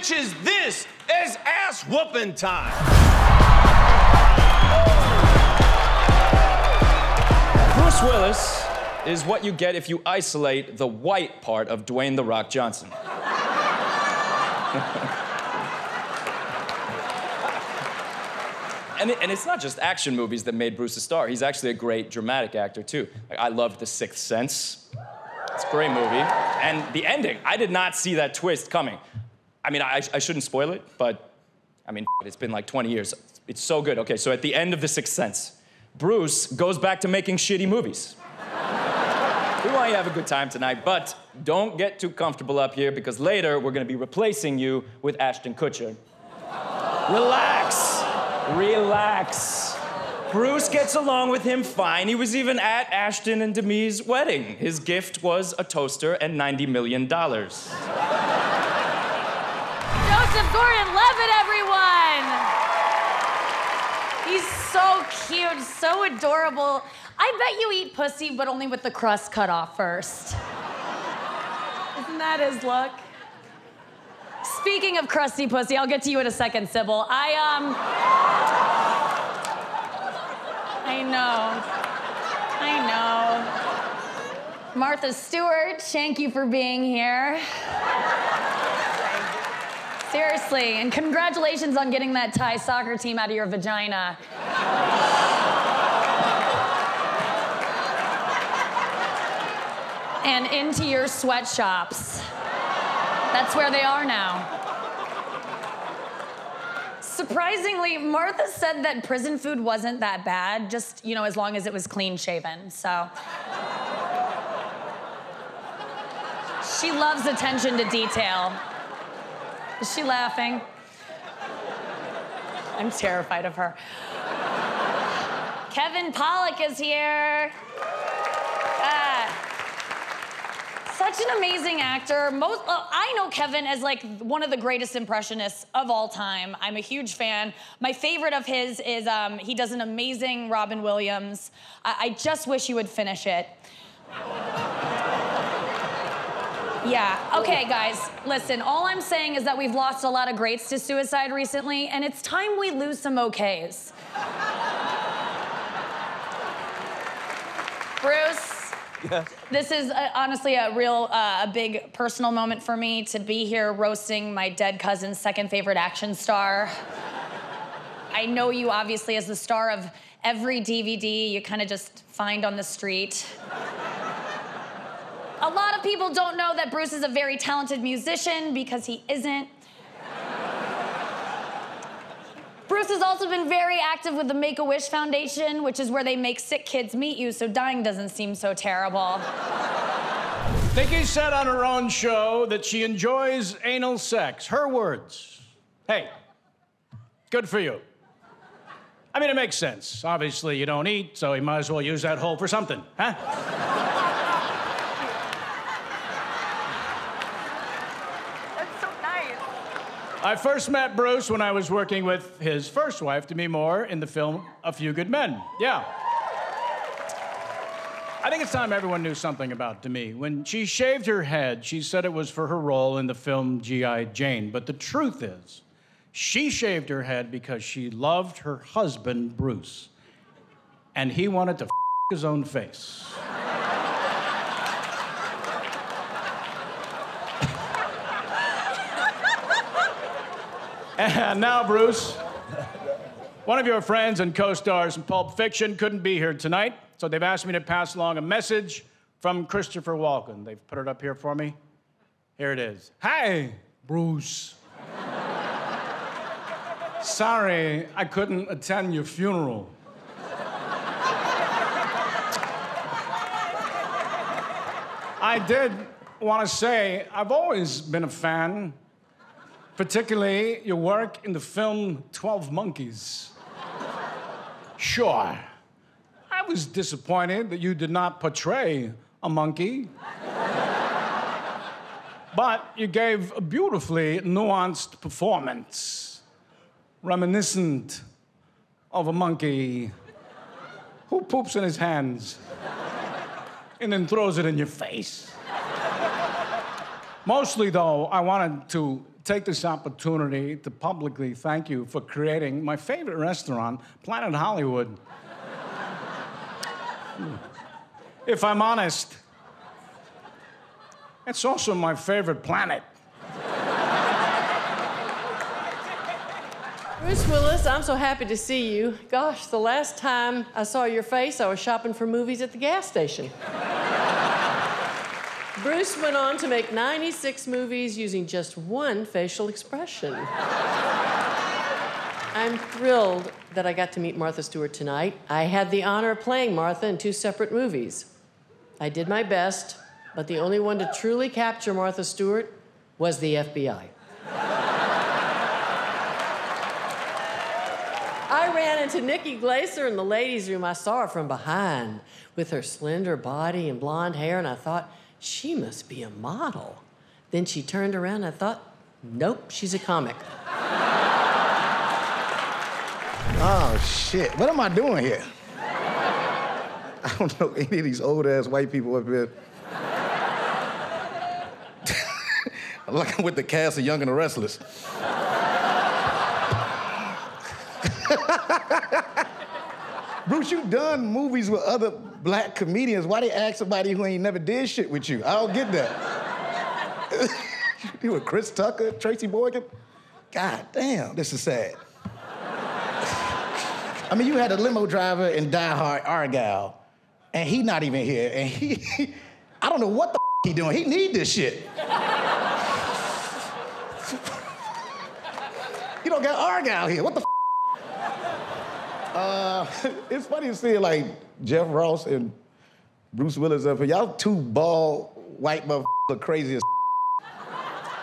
bitches, this is ass whooping time. Bruce Willis is what you get if you isolate the white part of Dwayne "The Rock" Johnson. And it's not just action movies that made Bruce a star. He's actually a great dramatic actor, too. Like, I loved The Sixth Sense. It's a great movie. And the ending, I did not see that twist coming. I mean, I shouldn't spoil it, but, I mean, it's been like 20 years. It's so good. Okay, so at the end of The Sixth Sense, Bruce goes back to making shitty movies. We want you to have a good time tonight, but don't get too comfortable up here because later we're gonna be replacing you with Ashton Kutcher. Relax. Relax. Bruce gets along with him fine. He was even at Ashton and Demi's wedding. His gift was a toaster and $90 million. Joseph Gordon-Levitt, everyone! He's so cute, so adorable. I bet you eat pussy, but only with the crust cut off first. Isn't that his look? Speaking of crusty pussy, I'll get to you in a second, Sybil. I know. Martha Stewart, thank you for being here. Seriously, and congratulations on getting that Thai soccer team out of your vagina. And into your sweatshops. That's where they are now. Surprisingly, Martha said that prison food wasn't that bad, just, you know, as long as it was clean shaven, so. She loves attention to detail. Is she laughing? I'm terrified of her. Kevin Pollak is here. Such an amazing actor. I know Kevin as like one of the greatest impressionists of all time. I'm a huge fan. My favorite of his is he does an amazing Robin Williams. I just wish you would finish it. Yeah, okay, guys, listen, all I'm saying is that we've lost a lot of greats to suicide recently, and it's time we lose some okays. Bruce? Yes. This is honestly a real, a big personal moment for me to be here roasting my dead cousin's second favorite action star. I know you obviously as the star of every DVD you kind of just find on the street. A lot of people don't know that Bruce is a very talented musician because he isn't. Bruce has also been very active with the Make-A-Wish Foundation, which is where they make sick kids meet you so dying doesn't seem so terrible. Nikki said on her own show that she enjoys anal sex. Her words. Hey, good for you. I mean, it makes sense. Obviously, you don't eat, so you might as well use that hole for something, huh? I first met Bruce when I was working with his first wife, Demi Moore, in the film A Few Good Men. Yeah. I think it's time everyone knew something about Demi. When she shaved her head, she said it was for her role in the film G.I. Jane. But the truth is, she shaved her head because she loved her husband, Bruce. And he wanted to his own face. And now, Bruce, one of your friends and co-stars in Pulp Fiction couldn't be here tonight, so they've asked me to pass along a message from Christopher Walken. They've put it up here for me. Here it is. Hi, Bruce. Sorry, I couldn't attend your funeral. I did want to say I've always been a fan. Particularly your work in the film 12 Monkeys. Sure, I was disappointed that you did not portray a monkey. But you gave a beautifully nuanced performance, reminiscent of a monkey who poops in his hands and then throws it in your face. Mostly, though, I wanted to take this opportunity to publicly thank you for creating my favorite restaurant, Planet Hollywood. If I'm honest, it's also my favorite planet. Bruce Willis, I'm so happy to see you. Gosh, the last time I saw your face, I was shopping for movies at the gas station. Bruce went on to make 96 movies using just one facial expression. I'm thrilled that I got to meet Martha Stewart tonight. I had the honor of playing Martha in 2 separate movies. I did my best, but the only one to truly capture Martha Stewart was the FBI. I ran into Nikki Glaser in the ladies' room. I saw her from behind with her slender body and blonde hair, and I thought, she must be a model. Then she turned around, and I thought, nope, she's a comic. Oh, shit. What am I doing here? I don't know any of these old-ass white people up here. I'm like I'm with the cast of Young and the Restless. Bruce, you done movies with other black comedians. Why they ask somebody who ain't never did shit with you? I don't get that. You with Chris Tucker, Tracy Morgan? God damn, this is sad. I mean, you had a limo driver in Die Hard, Argyle, and he not even here, and he I don't know what the he doing. He need this shit. You don't got Argyle here. What the it's funny to see like Jeff Ross and Bruce Willis up here. Y'all 2 bald white motherfuckers crazy as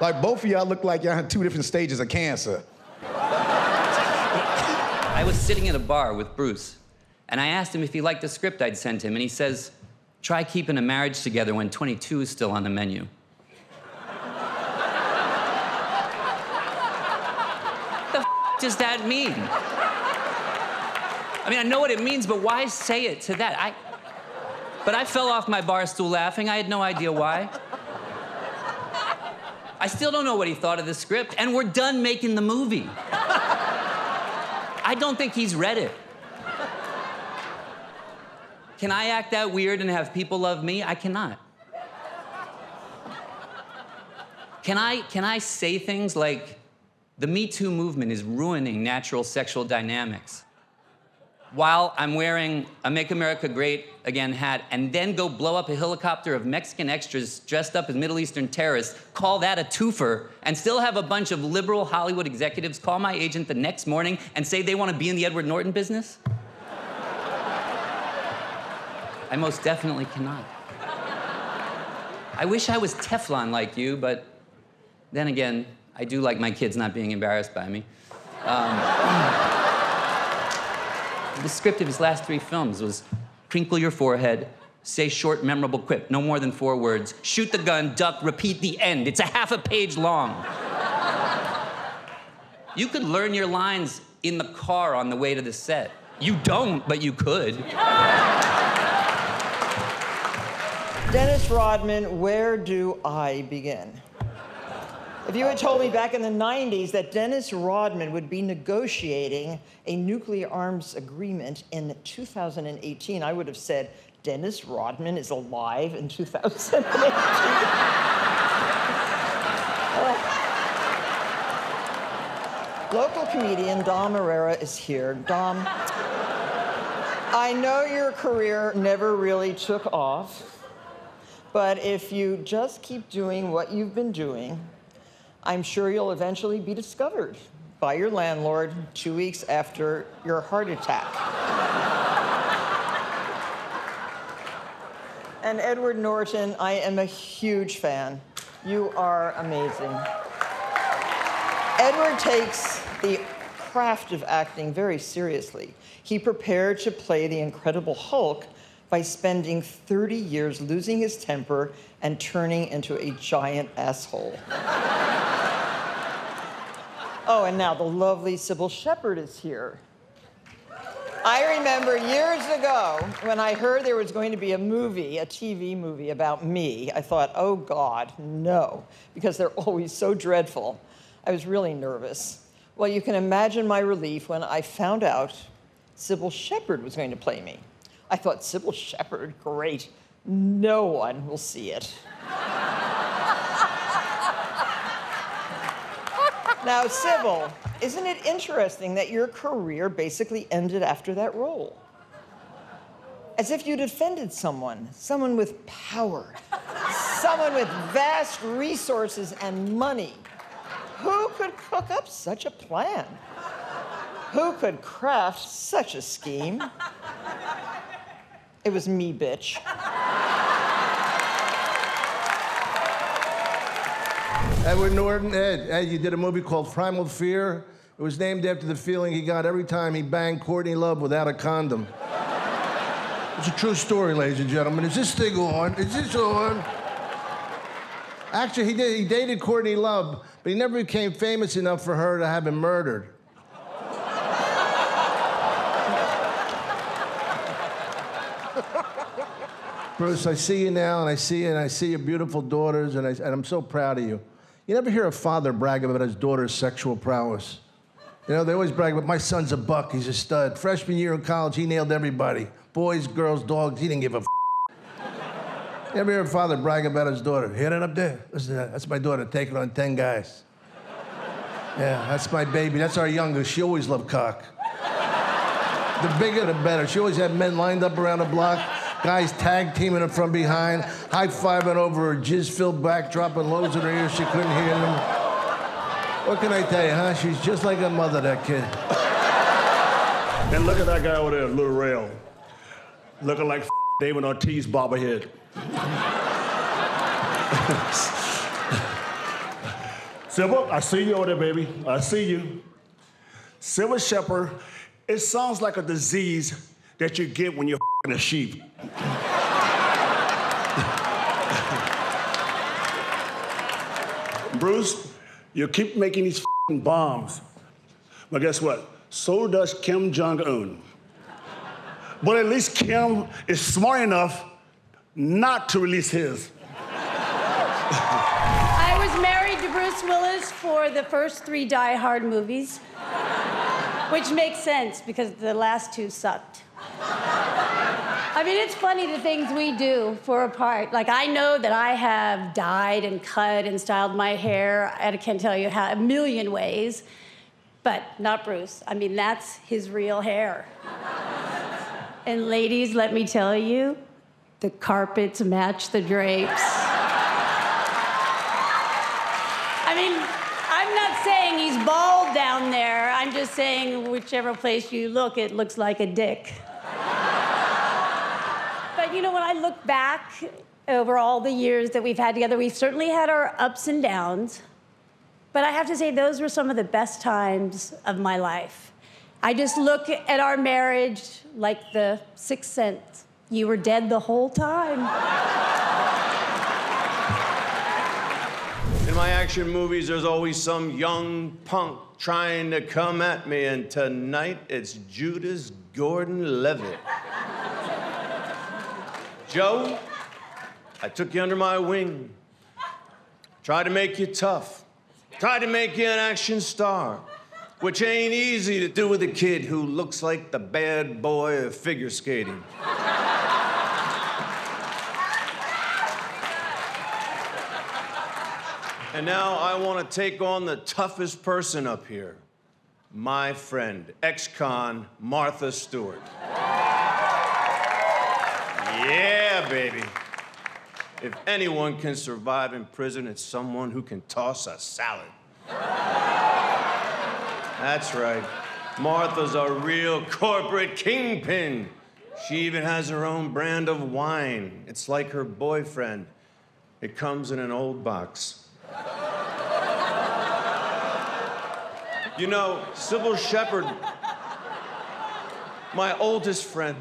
like both of y'all look like y'all had 2 different stages of cancer. I was sitting at a bar with Bruce, and I asked him if he liked the script I'd sent him, and he says, try keeping a marriage together when 22 is still on the menu. The f does that mean? I mean, I know what it means, but why say it to that? But I fell off my bar stool laughing. I had no idea why. I still don't know what he thought of the script, and we're done making the movie. I don't think he's read it. Can I act that weird and have people love me? I cannot. Can I say things like, the Me Too movement is ruining natural sexual dynamics, while I'm wearing a Make America Great Again hat, and then go blow up a helicopter of Mexican extras dressed up as Middle Eastern terrorists, call that a twofer, and still have a bunch of liberal Hollywood executives call my agent the next morning and say they want to be in the Edward Norton business? I most definitely cannot. I wish I was Teflon like you, but then again, I do like my kids not being embarrassed by me. The script of his last 3 films was crinkle your forehead, say short, memorable quip, no more than 4 words, shoot the gun, duck, repeat the end. It's a half a page long. You could learn your lines in the car on the way to the set. You don't, but you could. Dennis Rodman, where do I begin? If you had told me back in the 90s that Dennis Rodman would be negotiating a nuclear arms agreement in 2018, I would have said, Dennis Rodman is alive in 2018. Local comedian Dom Herrera is here. Dom, I know your career never really took off, but if you just keep doing what you've been doing, I'm sure you'll eventually be discovered by your landlord 2 weeks after your heart attack. And Edward Norton, I am a huge fan. You are amazing. Edward takes the craft of acting very seriously. He prepared to play the Incredible Hulk by spending 30 years losing his temper and turning into a giant asshole. Oh, and now the lovely Sybil Shepherd is here. I remember years ago when I heard there was going to be a movie, a TV movie about me, I thought, oh God, no, because they're always so dreadful. I was really nervous. Well, you can imagine my relief when I found out Sybil Shepherd was going to play me. I thought, Sybil Shepherd, great. No one will see it. Now, Sybil, isn't it interesting that your career basically ended after that role? As if you'd offended someone with power, someone with vast resources and money. Who could cook up such a plan? Who could craft such a scheme? It was me, bitch. Edward Norton, Ed, you did a movie called Primal Fear. It was named after the feeling he got every time he banged Courtney Love without a condom. It's a true story, ladies and gentlemen. Is this thing on? Is this on? Actually, he dated Courtney Love, but he never became famous enough for her to have him murdered. Bruce, I see you now, and I see your beautiful daughters, and I'm so proud of you. You never hear a father brag about his daughter's sexual prowess. You know, they always brag about, my son's a buck, he's a stud. Freshman year in college, he nailed everybody. Boys, girls, dogs, he didn't give a f***. You ever hear a father brag about his daughter? Hear that up there? Listen to that. That's my daughter taking on 10 guys. Yeah, that's my baby. That's our youngest. She always loved cock. The bigger, the better. She always had men lined up around the block, guys tag teaming her from behind, high-fiving over her jizz-filled back, dropping loads in her ears. She couldn't hear them. What can I tell you, huh? She's just like her mother, that kid. And look at that guy over there, Lil Rel. Looking like David Ortiz bobblehead. Sybil, I see you over there, baby. I see you. Sybil Shepherd, it sounds like a disease that you get when you're a sheep. Bruce, you keep making these bombs. But guess what? So does Kim Jong-un. But at least Kim is smart enough not to release his. I was married to Bruce Willis for the first 3 Die Hard movies, which makes sense because the last 2 sucked. I mean, it's funny the things we do for a part. Like, I know that I have dyed and cut and styled my hair, I can't tell you how, a million ways, but not Bruce. I mean, that's his real hair. And ladies, let me tell you, the carpets match the drapes. I mean, I'm not saying he's bald down there. I'm just saying whichever place you look, it looks like a dick. But you know, when I look back over all the years that we've had together, we've certainly had our ups and downs. But I have to say, those were some of the best times of my life. I just look at our marriage like the Sixth Sense. You were dead the whole time. In my action movies, there's always some young punk trying to come at me, and tonight it's Judas Gordon-Levitt. Joe, I took you under my wing. Tried to make you tough. Tried to make you an action star. Which ain't easy to do with a kid who looks like the bad boy of figure skating. And now I want to take on the toughest person up here. My friend, ex-con Martha Stewart. Yeah, baby. If anyone can survive in prison, it's someone who can toss a salad. That's right. Martha's a real corporate kingpin. She even has her own brand of wine. It's like her boyfriend. It comes in an old box. You know, Sybil Shepherd, my oldest friend.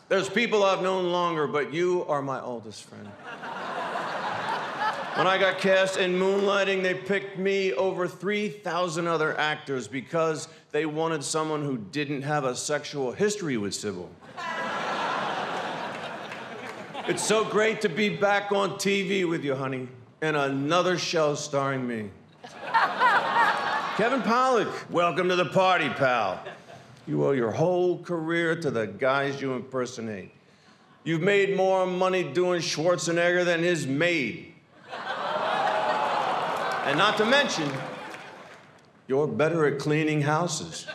There's people I've known longer, but you are my oldest friend. When I got cast in Moonlighting, they picked me over 3,000 other actors because they wanted someone who didn't have a sexual history with Sybil. It's so great to be back on TV with you, honey, and another show starring me. Kevin Pollak, welcome to the party, pal. You owe your whole career to the guys you impersonate. You've made more money doing Schwarzenegger than his maid. And not to mention, you're better at cleaning houses.